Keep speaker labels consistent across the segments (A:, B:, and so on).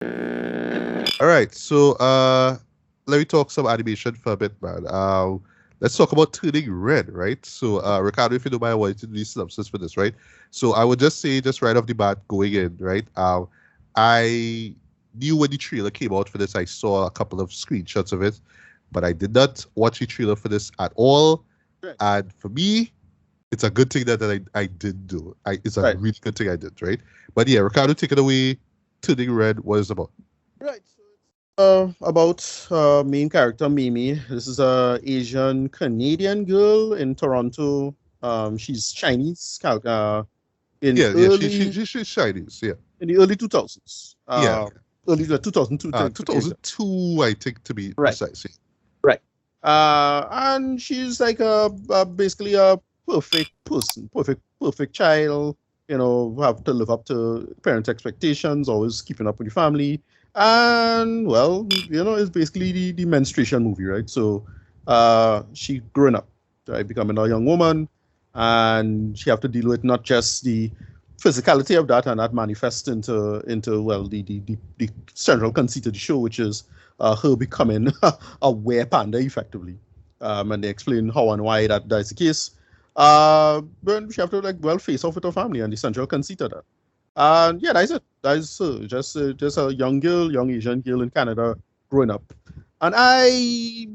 A: All right, so let me talk some animation for a bit, man. Let's talk about Turning Red, right? So, Ricardo, if you don't mind, I want you to do the synopsis for this, right? So, I would just say, just right off the bat, going in, right? I knew when the trailer came out for this, I saw a couple of screenshots of it, but I did not watch the trailer for this at all.
B: Right.
A: And for me, it's a good thing that I did do. It's a
B: Right.
A: really good thing I did, right? But yeah, Ricardo, take it away. Turning Red, what is it about?
B: Right. So it's about main character Mimi. This is a Asian Canadian girl in Toronto. She's Chinese. In
A: Yeah, yeah,
B: early
A: she's Chinese, yeah.
B: in the early 2000s.
A: Yeah,
B: Early 2002 to be exact.
A: 2002, I think, to be
B: Right.
A: precise.
B: Right. And she's like basically a perfect person, perfect child. Have to live up to parents' expectations, always keeping up with the family. And well, it's basically the menstruation movie, right? So, she growing up, right, becoming a young woman, and she have to deal with not just the physicality of that, and that manifests into well the central conceit of the show, which is her becoming a were panda effectively. And they explain how and why that's the case. But she have to like well face off with her family and the central conceit of that. And yeah, that's it. That's just a young girl, young Asian girl in Canada growing up, and I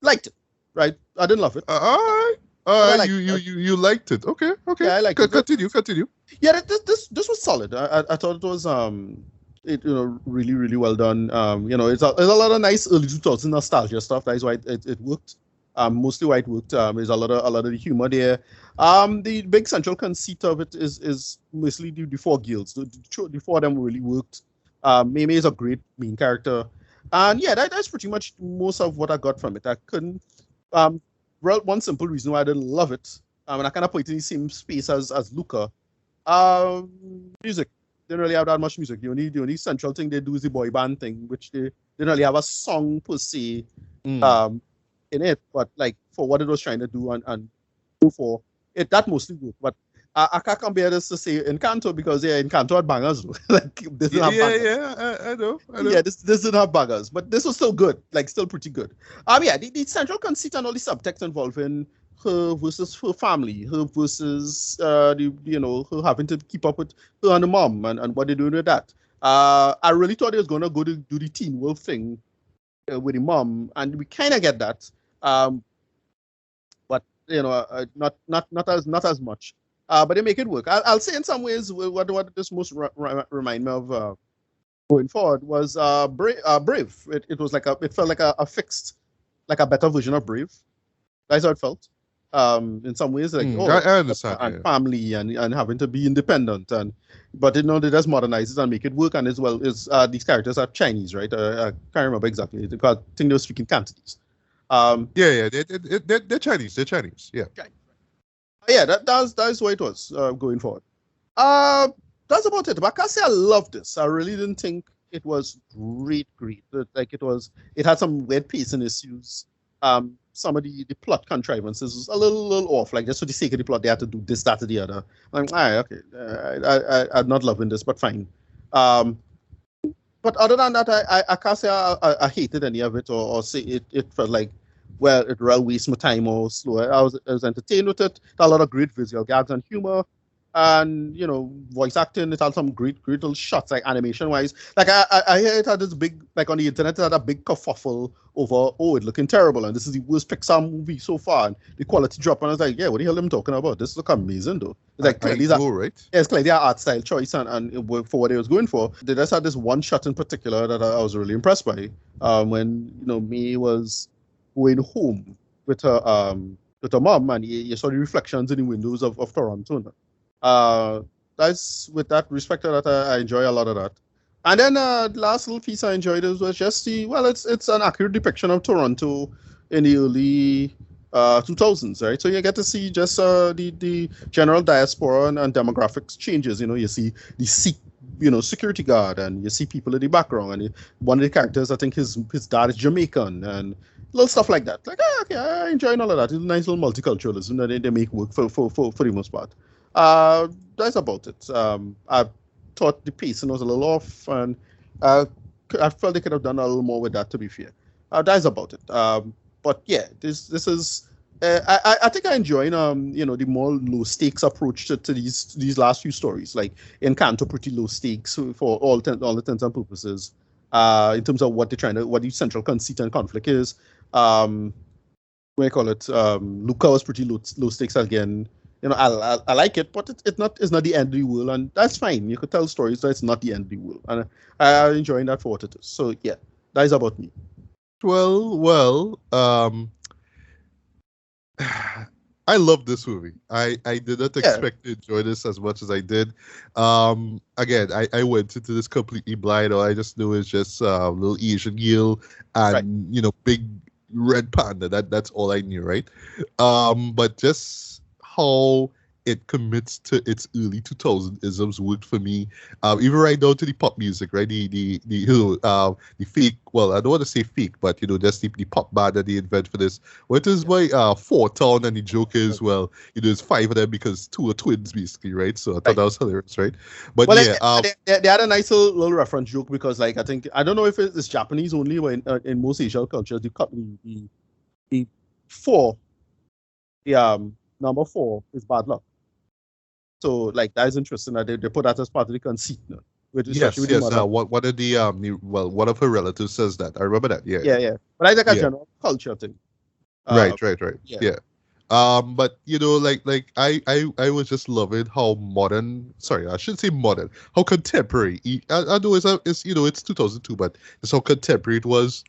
B: liked it. Right, I didn't love it,
A: All right.
B: but I
A: You,
B: liked
A: you
B: it.
A: you you liked it. Okay, okay.
B: Yeah, I liked it.
A: Continue.
B: Yeah, this was solid. I thought it was really really well done. It's a lot of nice early 2000s nostalgia stuff. That's why it worked. Mostly why it worked. There's a lot of the humor there. The big central conceit of it is mostly the four guilds. The four of them really worked. Mimi is a great main character, and yeah, that's pretty much most of what I got from it. I couldn't. Um, well, one simple reason why I didn't love it. And I kind of put it in the same space as Luca. Music. They don't really have that much music. The only central thing they do is the boy band thing, which they didn't really have a song per se
A: Mm.
B: um, in it. But like for what it was trying to do and go for it, that mostly worked. But I can't compare this to say Encanto because yeah, Encanto had bangers. Like this didn't have bangers.
A: I
B: Yeah,
A: know.
B: this didn't have bangers, but this was still good, like still pretty good. Yeah, the central conceit and all the subtext involving her versus her family, her versus her having to keep up with her and the mom and what they're doing with that. I really thought he was gonna go to do the Teen Wolf thing with the mom, and we kind of get that. But not as much. But they make it work. I'll say in some ways what this most remind me of. Going forward was Brave. It was like it felt like a fixed, like a better version of Brave. That's how it felt. In some ways, like
A: I understand.
B: and
A: Yeah.
B: family and having to be independent but they just modernize it and make it work. And as well as these characters are Chinese, right? I can't remember exactly because I think they were speaking Cantonese.
A: Yeah. They're Chinese. They're Chinese. Yeah.
B: Yeah, that's what it was going forward. Uh, that's about it. But I can't say I loved this. I really didn't think it was great. Like it had some weird pacing issues. Some of the plot contrivances was a little off. Like just for the sake of the plot, they had to do this, that, or the other. I'm like, okay, I'm not loving this, but fine. Um, but other than that, I can't say I hated any of it or say it felt like, well, it really wasted my time or slow. I was entertained with it. A lot of great visual gags and humor. And voice acting, it had some great little shots, like animation wise. Like I hear it had this big, like on the internet, it had a big kerfuffle over, oh, it looking terrible, and this is the worst Pixar movie so far, and the quality drop. And I was like, yeah, what the hell am I talking about? This look amazing though. It's like
A: I
B: clearly that
A: know, right?
B: yeah, it's clearly an art style choice, and it worked for what it was going for. They just had this one shot in particular that I was really impressed by. When me was going home with her mom, and you saw the reflections in the windows of Toronto. Uh, that's with that respect to that, I enjoy a lot of that. And then the last little piece I enjoyed was just it's an accurate depiction of Toronto in the early 2000s, right? So you get to see just the general diaspora and demographics changes. You see the Sikh, security guard, and you see people in the background, and one of the characters, I think his dad is Jamaican, and little stuff like that. Like, okay, I enjoy all of that. It's a nice little multiculturalism that they make work for the most part. That's about it. I thought the pacing was a little off, and Uh, I felt they could have done a little more with that. To be fair, that's about it. But yeah, this is. I think I enjoy the more low stakes approach to these last few stories. Like Encanto, pretty low stakes for all intents and purposes. In terms of what they're trying to, what the central conceit and conflict is. What do you call it? Luca was pretty low stakes again. I like it, but it's not the end of the world, and that's fine. You could tell stories, so it's not the end of the world, and I'm enjoying that for what it is. So yeah, that is about me.
A: Well, I love this movie. I did not
B: Yeah,
A: expect to enjoy this as much as I did. Again, I went into this completely blind. All I just knew is just little Asian girl
B: right.
A: and big red panda. That's all I knew, right? But just how it commits to its early 2000 isms worked for me. Even right down to the pop music, right? The fake. Well, I don't want to say fake, but just the pop band that they invent for this. What is my four town, and the joke is, well, there's five of them because two are twins basically, right? So I thought
B: Right.
A: that was hilarious, right? But
B: Well,
A: yeah,
B: they had a nice little reference joke because, like, I don't know if it's Japanese only, but in most Asian cultures, the four, the number four is bad luck. So, like, that is interesting that they put that as part of the conceit, no? With especially
A: yes,
B: with the
A: yes.
B: mother.
A: One of well, one of her relatives says that. I remember that. Yeah,
B: Yeah, yeah. But I think a
A: yeah.
B: general culture thing. Uh,
A: Right.
B: yeah,
A: Yeah. But like I was just loving how modern. Sorry, I shouldn't say modern. How contemporary. I know it's 2002, but it's how contemporary it was.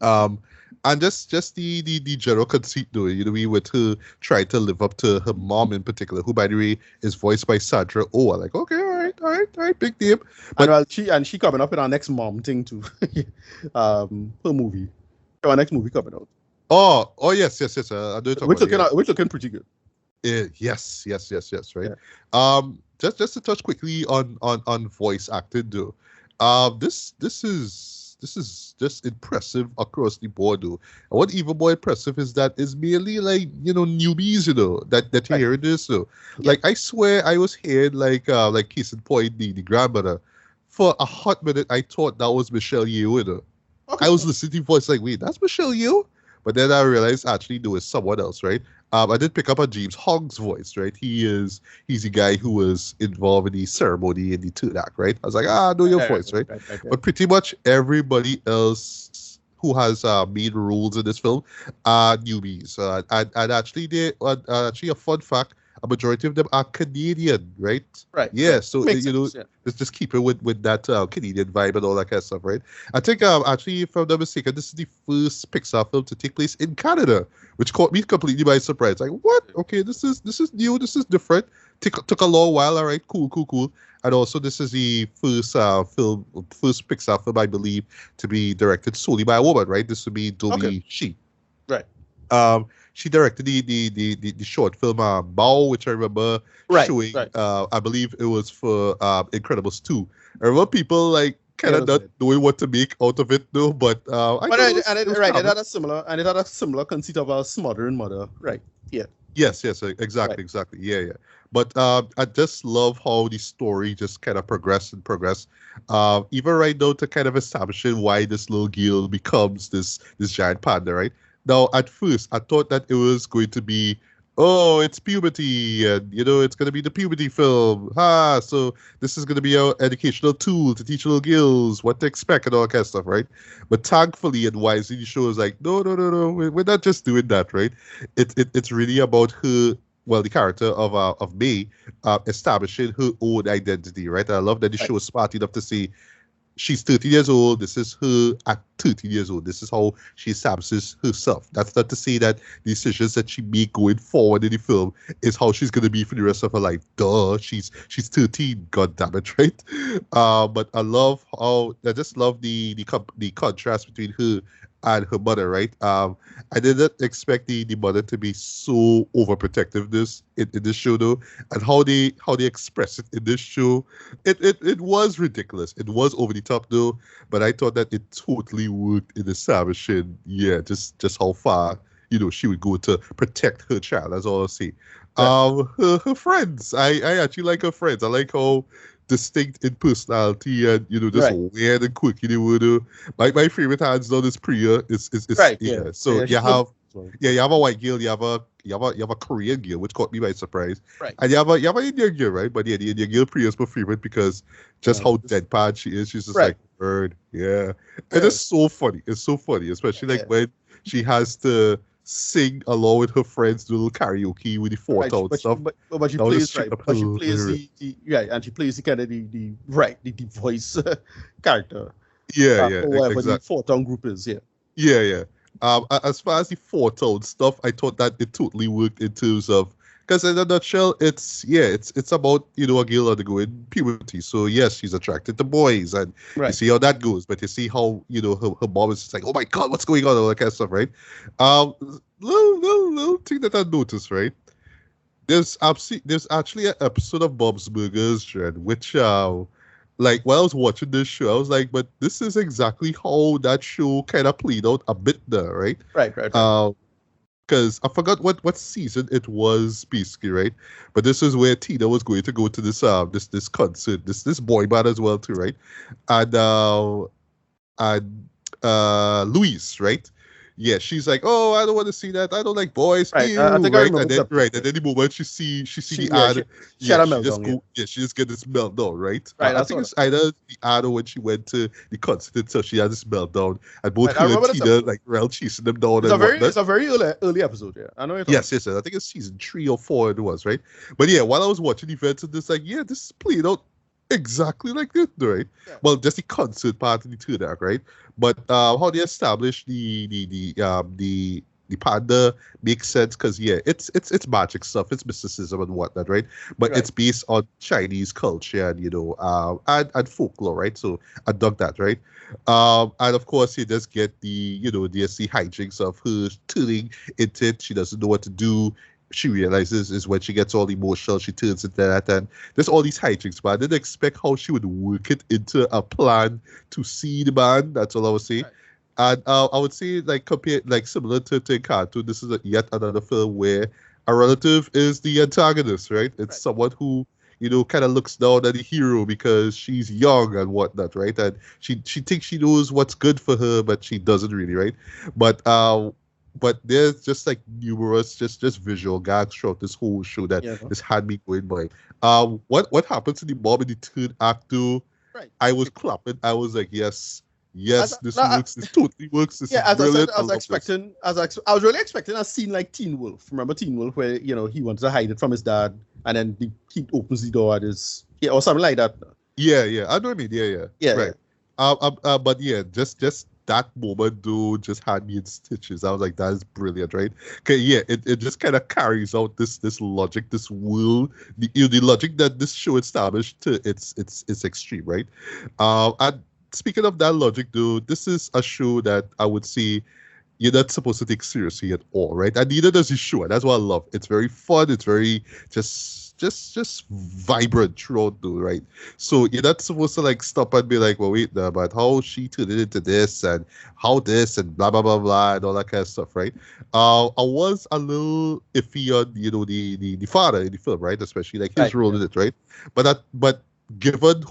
A: Um, and just the general conceit, though. We with her trying to live up to her mom in particular, who by the way is voiced by Sandra Oh. I'm like, okay, all right, big name.
B: and
A: But
B: well, she coming up in our next mom thing too. Her movie, our next movie coming out,
A: oh yes. I do talk
B: which
A: about it. Yeah.
B: looking pretty good.
A: Yes, right.
B: Yeah,
A: Just to touch quickly on voice acting, though. This is just impressive across the board, though. And what even more impressive is that is merely like newbies, that you
B: right.
A: hear this, though.
B: Yeah.
A: Like I swear I was hearing like case in point the grandmother. For a hot minute, I thought that was Michelle Yeoh,
B: Okay.
A: I was listening to the voice like, wait, that's Michelle Yeoh? But then I realized actually no, it's someone else, right? I did pick up on James Hong's voice, right? He's the guy who was involved in the ceremony in the third act, right? I was like, I know your voice, right?
B: Right.
A: But pretty much everybody else who has main roles in this film are newbies. And actually, actually a fun fact: a majority of them are Canadian, right?
B: Right.
A: Yeah, so
B: Makes sense. Yeah.
A: let's just keep it with that Canadian vibe and all that kind of stuff, right? I think actually, if I'm not mistaken, this is the first Pixar film to take place in Canada, which caught me completely by surprise. Like, what? Okay, this is new, this is different. Took a long while. All right, cool. And also, this is the first Pixar film, I believe, to be directed solely by a woman, right? This would be
B: Okay.
A: Domi Shi.
B: Right.
A: She directed the short film Bao, which I remember
B: Right.
A: showing.
B: Right.
A: I believe it was for Incredibles 2. I remember people like
B: Yeah,
A: kind of
B: that's
A: not
B: right.
A: knowing what to make out of it though, but I
B: But
A: thought it was
B: right,
A: charming.
B: it had a similar conceit of a smothering mother. Right. Yeah.
A: Yes,
B: Right.
A: exactly. Yeah. But I just love how the story just kind of progressed and progressed. Even right now to kind of establishing why this little girl becomes this giant panda, right? Now, at first, I thought that it was going to be, oh, it's puberty, and it's going to be the puberty film. So this is going to be our educational tool to teach little girls what to expect and all that kind of stuff, right? But thankfully and wisely, the show is like, no, we're not just doing that, right? It's really about her. Well, the character of May establishing her own identity, right? I love that the
B: Right.
A: show is smart enough to say she's 13 years old. This is her at 13 years old. This is how she establishes herself. That's not to say that the decisions that she make going forward in the film is how she's gonna be for the rest of her life. Duh, she's 13. God damn it, right? But I just love the contrast between her and her mother, right? I didn't expect the mother to be so overprotective in this show though, and how they express it in this show it was ridiculous. It was over the top though, but I thought that it totally worked in establishing, yeah, just how far she would go to protect her child. That's all I'll say.
B: Right.
A: Her friends, I actually like her friends. I like how distinct in personality and just
B: Right.
A: weird and quirky they were. My favorite hands down is Priya. Is
B: Right. Yeah.
A: yeah. So
B: Yeah. She's good.
A: you have a white girl, you have a Korean girl, which caught me by surprise.
B: Right.
A: And you have an Indian girl, right? But yeah, the Indian girl Priya is my favorite because just
B: Yeah.
A: how deadpan she is. She's just
B: Right.
A: like bird. Yeah. And
B: Yeah.
A: it's so funny. It's so funny, especially like
B: Yeah.
A: when she has to sing along with her friends, do a little karaoke with the four
B: Right.
A: town stuff.
B: But she
A: That was just
B: plays
A: straight
B: right.
A: up
B: But she plays
A: hilarious.
B: the right, and she plays the kind of the voice character.
A: Yeah, yeah,
B: Or whatever the
A: exactly.
B: four town group is. Yeah.
A: Yeah, yeah. As far as the four tone stuff, I thought that it totally worked in terms of because in a nutshell, it's about a girl undergoing puberty. So yes, she's attracted to boys, and you
B: Right.
A: see how that goes. But you see how her mom is just like, oh my god, what's going on, all that kind of stuff, right? Um, little thing that I noticed, right? There's actually an episode of Bob's Burgers, Dred, which like while I was watching this show, I was like, but this is exactly how that show kind of played out a bit there, right?
B: Right. Right.
A: Because I forgot what season it was, basically, right? But this is where Tina was going to go to this concert, this boy band as well too, right? And Louise, right? Yeah, she's like, oh, I don't want to see that. I don't like boys.
B: Right.
A: Ew,
B: I think I
A: right?
B: remember
A: And then
B: that.
A: right, and then the moment she
B: She
A: the
B: yeah
A: ad,
B: she had a
A: she just
B: meltdown. Yeah.
A: she just get this meltdown, right?
B: Right.
A: I
B: I
A: think
B: saw
A: it's either the ad or when she went to the concert, so she had this meltdown, and both
B: Right, I
A: her and
B: remember this
A: Tina
B: episode.
A: like real chasing them down
B: It's
A: and whatnot.
B: it's a very early episode. Yeah. I know you're talking.
A: Yes. I think it's season 3 or 4 it was, right? But yeah, while I was watching the events, it's like, yeah, this is played out exactly like this, right?
B: Yeah.
A: Well, just the concert part of the third act, right? But how they establish the panda makes sense because yeah, it's magic stuff, it's mysticism and whatnot, right? But
B: Right.
A: it's based on Chinese culture and and folklore, right? So I dug that, right? And of course you just get there's the hijinks of her turning into it. She doesn't know what to do. She realizes is when she gets all emotional, she turns into that, and there's all these hijinks. But I didn't expect how she would work it into a plan to see the man. That's all I was saying.
B: Right.
A: And I would say, like, compared, like, similar to Cartoon, this is yet another film where a relative is the antagonist, right? It's
B: Right.
A: someone who, kind of looks down at the hero because she's young and whatnot, right? And she thinks she knows what's good for her, but she doesn't really, right? But there's just like numerous just visual gags throughout this whole show that
B: Yeah.
A: just had me going by. What happens to the mom in the third act though?
B: Right.
A: I was clapping. I was like, yes,
B: As-
A: this
B: no, I-
A: works. This totally works. This
B: Yeah,
A: is
B: as I
A: brilliant.
B: said, I was
A: love this.
B: expecting, I was really expecting a scene like Teen Wolf. Remember Teen Wolf, where he wanted to hide it from his dad, and then he opens the door at his or something like that.
A: Yeah. I know what I mean. Yeah.
B: Yeah,
A: Right. But yeah, just that moment though just had me in stitches. I was like, that is brilliant, right? Okay, yeah, it just kind of carries out this logic, this world, the logic that this show established to its extreme, right? And speaking of that logic though, this is a show that I would say you're not supposed to take seriously at all, right? And neither does the show. And that's what I love. It's very fun. It's very just vibrant throughout, though, right? So you're not supposed to like stop and be like, well, wait, but how she turned it into this and how this and blah blah blah blah and all that kind of stuff, right? I was a little iffy on the father in the film, right? Especially like his
B: Right,
A: role in it, right? But given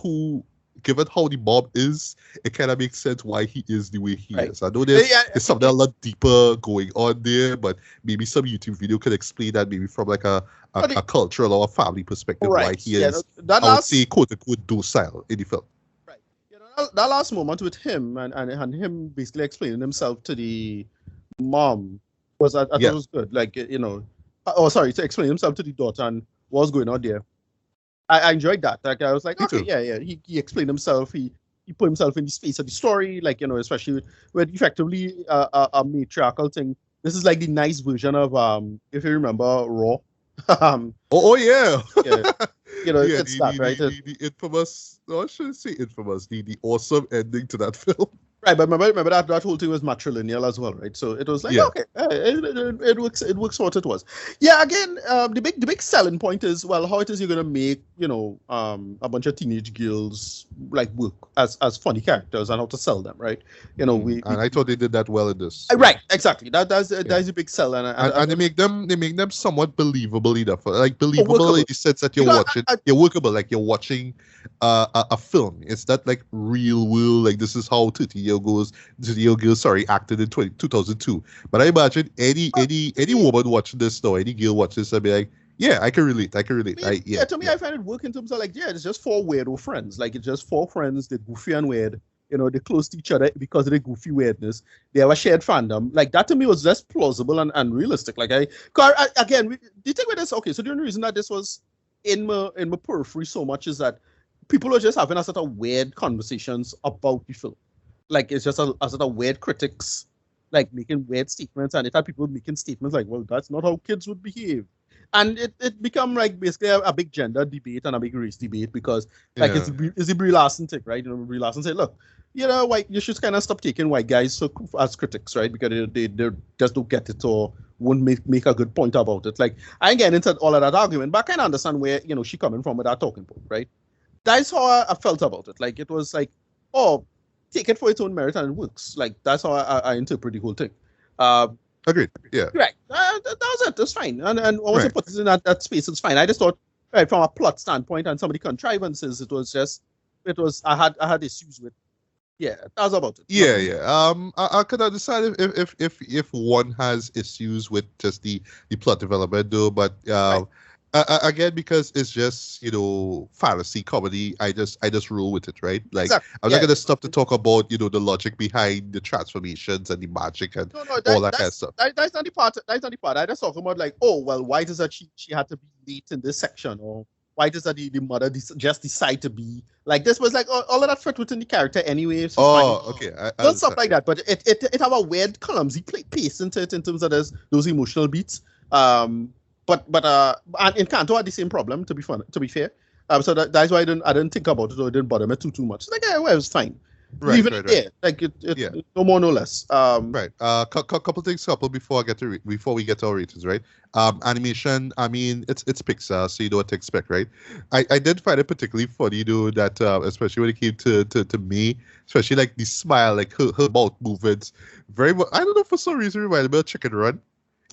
A: how the mom is, it kind of makes sense why he is the way he
B: Right.
A: is. I know there's
B: Yeah,
A: something a lot deeper going on there, but maybe some YouTube video could explain that maybe from like a cultural or a family perspective why
B: right.
A: he
B: Yeah,
A: is,
B: that
A: I would
B: last
A: say, quote unquote, docile in the film.
B: right. That last moment with him and him basically explaining himself to the mom was I thought
A: Yeah.
B: it was good. Like to explain himself to the daughter and what's going on there. I enjoyed that. Like I was like,
A: Me
B: okay,
A: too.
B: yeah. He explained himself. He put himself in the space of the story, like especially with effectively a matriarchal thing. This is like the nice version of if you remember Raw.
A: Oh yeah.
B: Yeah,
A: Yeah,
B: it's that, right?
A: the infamous, no, I shouldn't say infamous, the awesome ending to that film.
B: Right, but remember that whole thing was matrilineal as well, right? So it was like,
A: Yeah.
B: okay, it works for what it was. Yeah, again, the big selling point is, well, how it is you're gonna make, a bunch of teenage girls like work as funny characters, and how to sell them, right?
A: And I thought they did that well in this. Yeah.
B: Right, exactly. That's
A: Yeah.
B: a big sell, and
A: And they make them somewhat believable enough, like believable in
B: workable.
A: the sense that you're
B: Because
A: watching, you're workable, like you're watching a film. It's not like real world, like this is how 30-year girls, sorry, acted in 2002. But I imagine any woman watching this though, any girl watching this, I'd be like, yeah, I can relate.
B: to me, I find it work in terms of like, yeah, it's just four weirdo friends. Like, it's just four friends. They're goofy and weird. They're close to each other because of their goofy weirdness. They have a shared fandom. Like, that to me was just plausible and realistic. Like, the thing with this, okay, so the only reason that this was in my periphery so much is that people are just having a sort of weird conversations about the film. Like, it's just a sort of weird critics, like, making weird statements, and it had people making statements like, well, that's not how kids would behave. And it become like basically a big gender debate and a big race debate, because like
A: Yeah.
B: it's the Brie Larson thing, right? Brie Larson said, look, white, you should kind of stop taking white guys as critics, right? Because they just don't get it, or won't make a good point about it. Like, I ain't getting into all of that argument, but I kind of understand where she coming from with that talking point, right? That's how I felt about it. Like, it was like, oh, take it for its own merit and it works. Like, that's how I interpret the whole thing.
A: Agreed. Yeah.
B: Right. That was it. That's fine. And once you
A: Right.
B: put this in that space, it's fine. I just thought, right, from a plot standpoint and some of the contrivances, I had issues with. Yeah, that was about it.
A: Yeah, yeah. I could understand if one has issues with just the plot development, though. But
B: Right.
A: again, because it's just fantasy comedy, I just rule with it, right? Like,
B: Exactly.
A: I'm
B: Yeah.
A: not gonna stop to talk about the logic behind the transformations and the magic and
B: No,
A: all that kind of stuff.
B: that's not the part. That's not the part. I just talking about like, oh well, why does that she had to be late in this section, or why does that the mother just decide to be like this? Was like all of that fit within the character anyway. So
A: Oh,
B: fine.
A: okay. I
B: Little stuff
A: understand.
B: like that, but it have a weird clumsy pace into it in terms of those emotional beats. But and in Canto had the same problem, to be fair. So that's why I didn't think about it, or it didn't bother me too much. It's like, yeah, well, it was fine.
A: Right,
B: Leave it
A: right, right.
B: there. Like,
A: Yeah.
B: no more, no less.
A: Right. Couple things, before before we get to our ratings, right? Animation. I mean, it's Pixar, so you know what to expect, right? I did find it particularly funny, though, that especially when it came to me, especially like the smile, like her mouth movements, very much. I don't know, for some reason reminded me of Chicken Run.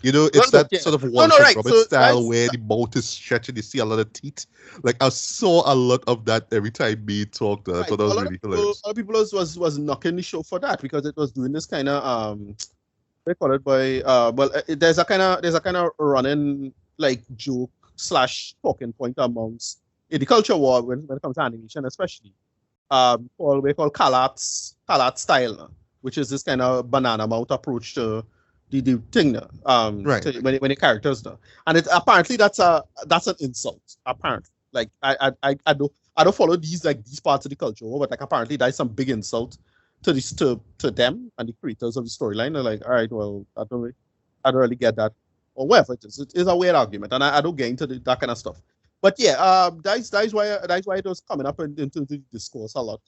A: It's
B: Well,
A: that
B: yeah.
A: sort of
B: No,
A: Wallace and
B: right.
A: Gromit
B: So
A: style where the mouth is stretched and you see a lot of teeth. Like, I saw a lot of that every time me talked. I
B: right.
A: thought that was really
B: A
A: hilarious.
B: lot of people was knocking the show for that, because it was doing this kind of they call it by there's a kind of running like joke / talking point amongst in the culture war when it comes to animation, especially we call Kalat style, which is this kind of banana mouth approach to the thing now,
A: Right.
B: when the characters now. And it apparently that's an insult, apparently. Like, I don't follow these parts of the culture, but like, apparently that's some big insult to this to them and the creators of the storyline. They're like, all right, well, I don't really get that, or whatever it is. It is a weird argument, and I don't get into that kind of stuff. But yeah, that's why it was coming up into the discourse a lot.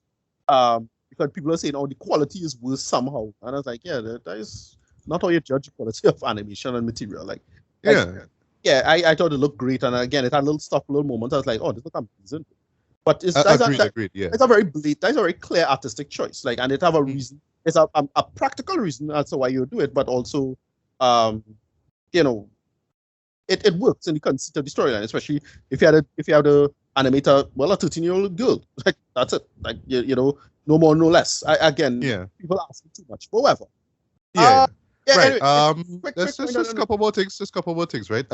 B: Because people are saying, oh, the quality is worse somehow, and I was like, yeah, that is not how you judge the quality of animation and material. Like,
A: Yeah.
B: I thought it looked great, and again, it had little moments. I was like, oh, this is amazing. But that's
A: Agreed. Yeah.
B: a very that's a very clear artistic choice. Like, and it have a reason. It's a practical reason as to why you do it, but also, it works in the conceit of the storyline, especially if you had a animator, well, a 13-year-old girl. Like, that's it. Like, no more, no less. People asking too much, but whatever.
A: Yeah. Right.
B: Anyway, quick
A: Just
B: point
A: a couple more things. Just a couple more things, right?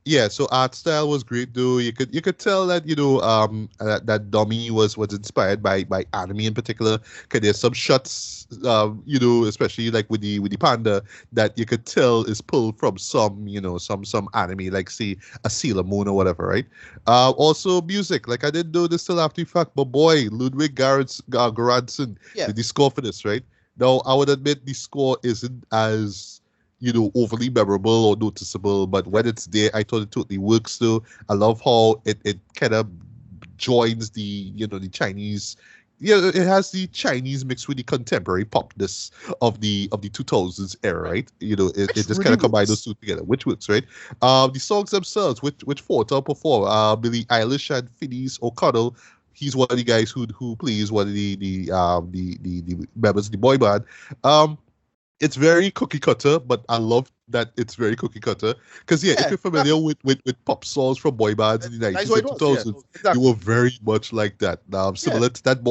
A: Yeah. So art style was great, though. You could tell that that Dummy was inspired by anime in particular. Cause there's some shots, especially like with the panda, that you could tell is pulled from some anime, like say a Sailor Moon or whatever, right? Also music. Like, I didn't know this till after the fact, but boy, Ludwig Göransson did the score for this, right? Now, I would admit the score isn't as, overly memorable or noticeable, but when it's there, I thought it totally works, though. I love how it kind of joins the Chinese yeah, it has the Chinese mixed with the contemporary popness of the 2000s era,
B: Right.
A: right? It
B: Which
A: just kind
B: really
A: of combines those
B: works.
A: two together, which works, right? The songs themselves, which Forte perform, Billie Eilish and Phineas O'Connell. He's one of the guys who plays one of the members of the boy band. Um, it's very cookie cutter, but I love that it's very cookie cutter. Because yeah, if
B: Yeah,
A: you're familiar
B: exactly.
A: with pop songs from boy bands in the
B: That's
A: 90s
B: what
A: and
B: it was. Yeah,
A: 2000s, they
B: exactly.
A: were very much like that.
B: Yeah,
A: Similar to that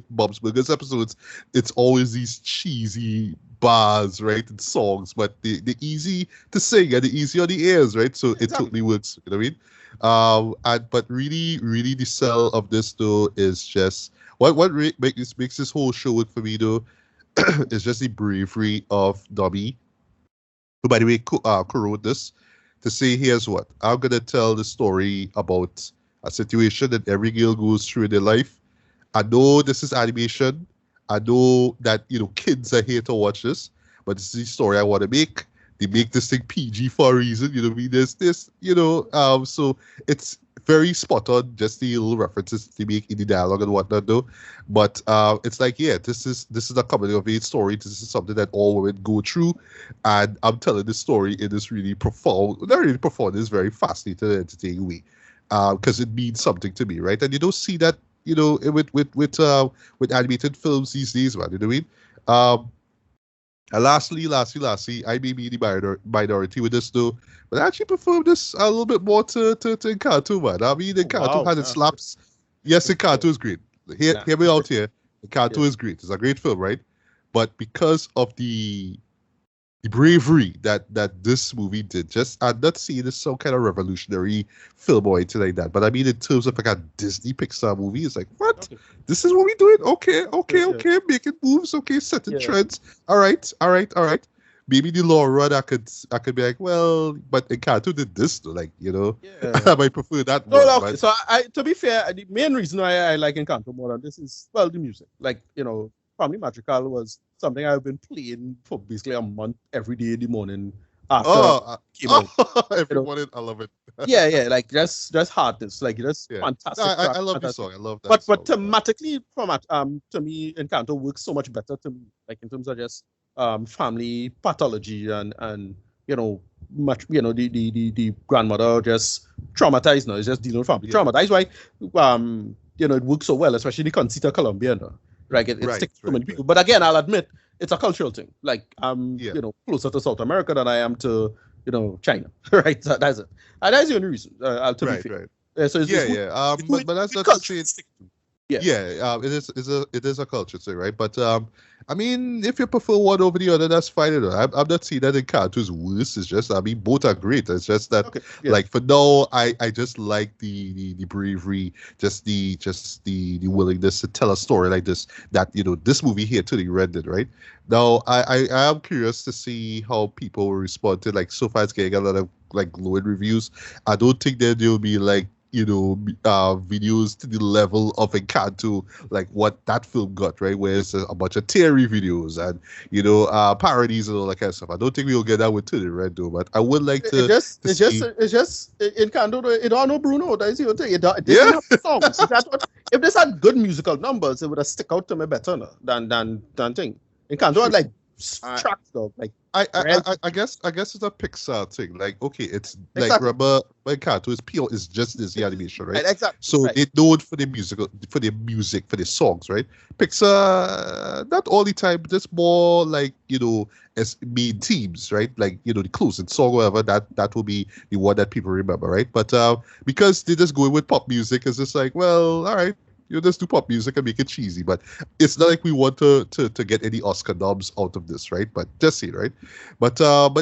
A: Bob's Burgers episodes, it's always these cheesy bars, right, and songs, but the easy to sing and the easy on the ears, right? So it
B: exactly.
A: totally works. You know what I mean? And but really, really, the sell of this though is just makes this whole show work for me though is just the bravery of Dobby, who, by the way, co-wrote this, to say, here's what, I'm going to tell the story about a situation that every girl goes through in their life. I know this is animation. I know that, kids are here to watch this, but this is the story I want to make. They make this thing PG for a reason, you know what I mean? There's this, so it's very spot on, just the little references they make in the dialogue and whatnot, though. But it's like, yeah, this is a coming of age story. This is something that all women go through, and I'm telling this story in this really profound, not really profound, it's very fascinating and entertaining way, because it means something to me, right? And you don't see that, with animated films these days, man. You know what I mean? And lastly, I may be the minority with this though, but I actually prefer this a little bit more to Encanto, man. I mean,
B: Oh,
A: Encanto
B: wow.
A: has its slaps. Yes, Encanto is great.
B: Nah.
A: Hear me out here.
B: Yeah.
A: Encanto is great. It's a great film, right? But because of the bravery that this movie did, just I'm not seeing this some kind of revolutionary film or anything like that. But I mean, in terms of like a Disney Pixar movie, it's like, what?
B: Okay.
A: This is what we doing?
B: Yeah, yeah,
A: Okay, making moves, okay, setting
B: yeah.
A: trends. All right. Maybe the long run, I could be like, well, but Encanto did this, though, like,
B: Yeah.
A: I might prefer that
B: No,
A: more,
B: no, okay.
A: but
B: So to be fair, the main reason why I like Encanto more than this is, well, the music. Like, Family Magical was something I've been playing for basically a month every day in the morning after it
A: oh,
B: came out. You know,
A: everyone, I love it.
B: yeah, like just hardness, like just
A: Yeah, no,
B: fantastic
A: I
B: track,
A: love the
B: fantastic.
A: song. I love that
B: But
A: song.
B: thematically, to me, Encanto works so much better to me, like in terms of just family pathology and much the grandmother just traumatized now. It's just dealing with family
A: Yeah,
B: trauma. That's why it works so well, especially the Concita Colombiana. Right, it
A: right,
B: sticks to so
A: right,
B: many
A: right.
B: people. But again, I'll admit it's a cultural thing. Like I'm
A: Yeah,
B: closer to South America than I am to China. Right, that's it. And that's the only reason. To be
A: right,
B: fair.
A: right.
B: So it's
A: Yeah,
B: who,
A: yeah.
B: who,
A: But that's
B: who
A: not to
B: culture
A: say.
B: to stick to. Yeah.
A: Yeah, it is a culture thing, right? But I mean, if you prefer one over the other, that's fine. I'm not saying that Encanto is worse. It's just, I mean, both are great. It's just that,
B: Okay. Yeah.
A: like, for now, I just like the bravery, just the willingness to tell a story like this. That this movie here to the rendered, right? Now, I am curious to see how people will respond to, like, so far it's getting a lot of like glowing reviews. I don't think that there'll be like videos to the level of Encanto, like what that film got, right? Where it's a bunch of theory videos and parodies and all that kind of stuff. I don't think we'll get that with To the Red though, but I would like
B: It
A: to
B: just,
A: to
B: it's just,
A: see.
B: it's just, it can't do it. It don't know Bruno. That's the thing. It didn't
A: Yeah,
B: have songs. If this had good musical numbers, it would have stick out to me better no, than thing. It can't do it
A: true.
B: like
A: I,
B: tracks though, like
A: I
B: red.
A: I I guess it's a Pixar thing. Like, okay, it's like
B: Exactly.
A: Rubber Encanto is pure. It's just this the animation, right?
B: Right. Exactly.
A: So
B: Right.
A: they known for the musical, for their music, for the songs, right? Pixar, not all the time, just more like as main themes, right? Like the closing song, or whatever. That will be the one that people remember, right? But because they just go with pop music, it's just like, well, all right. You just do pop music and make it cheesy, but it's not like we want to get any Oscar noms out of this, right? But just see, right? But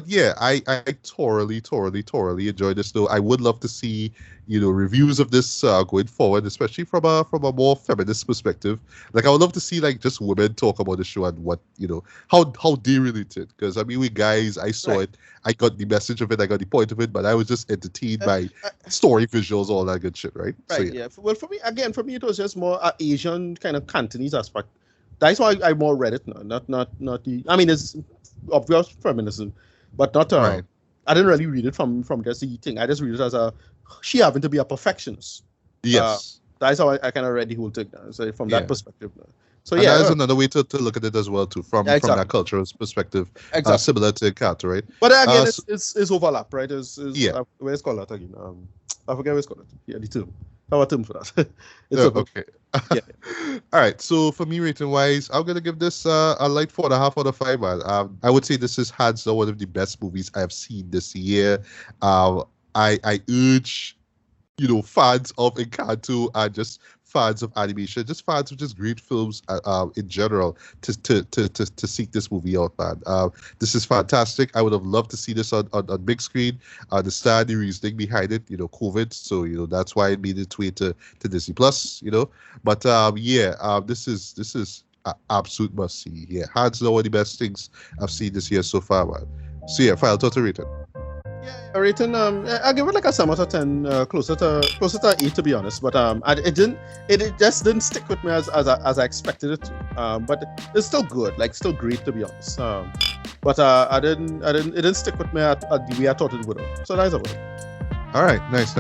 A: yeah, I thoroughly enjoyed this though. I would love to see reviews of this going forward, especially from a more feminist perspective. Like I would love to see like just women talk about the show and what how they relate it. Because I mean, we guys, I saw
B: Right.
A: it, I got the message of it, I got the point of it, but I was just entertained
B: Uh,
A: by
B: uh,
A: story visuals, all that good shit, right? So
B: right.
A: yeah,
B: Yeah. Well, for me, it was just more Asian kind of Cantonese aspect. That's why I more read it now. Not the. I mean, it's obvious feminism, but not.
A: right.
B: I didn't really read it from just the thing. I just read it as she having to be a perfectionist. Uh,
A: Yes.
B: that's how I kind of read the whole thing now, so from that
A: Yeah.
B: perspective. So
A: And
B: yeah,
A: that is another way to look at it as well, too, from
B: yeah,
A: that
B: exactly,
A: cultural perspective,
B: exactly.
A: similar to Encanto, right?
B: But again,
A: So,
B: it's overlap, right? Is
A: yeah.
B: where's called that again? I forget where's called it. Yeah, the term. How a term for that? It's
A: Oh,
B: over.
A: okay.
B: Yeah.
A: All right. So for me, rating wise, I'm gonna give this a light 4.5 out of 5, man. I would say this is hands down one of the best movies I've seen this year. Um, I urge, fans of Encanto and just fans of animation, just fans of just great films in general, to seek this movie out, man. This is fantastic. I would have loved to see this on big screen. I understand the reasoning behind it, COVID. So that's why it made its way to Disney Plus. But this is an absolute must see. Yeah, hands down one of the best things I've seen this year so far, man. So yeah, final total rating.
B: Yeah, rating. I give it like a 7 out of 10, closer to 8 to be honest. But it just didn't stick with me as I expected it to. But it's still good, like still great to be honest. But it didn't stick with me at the way I thought it would have. So that's about it.
A: All right, nice.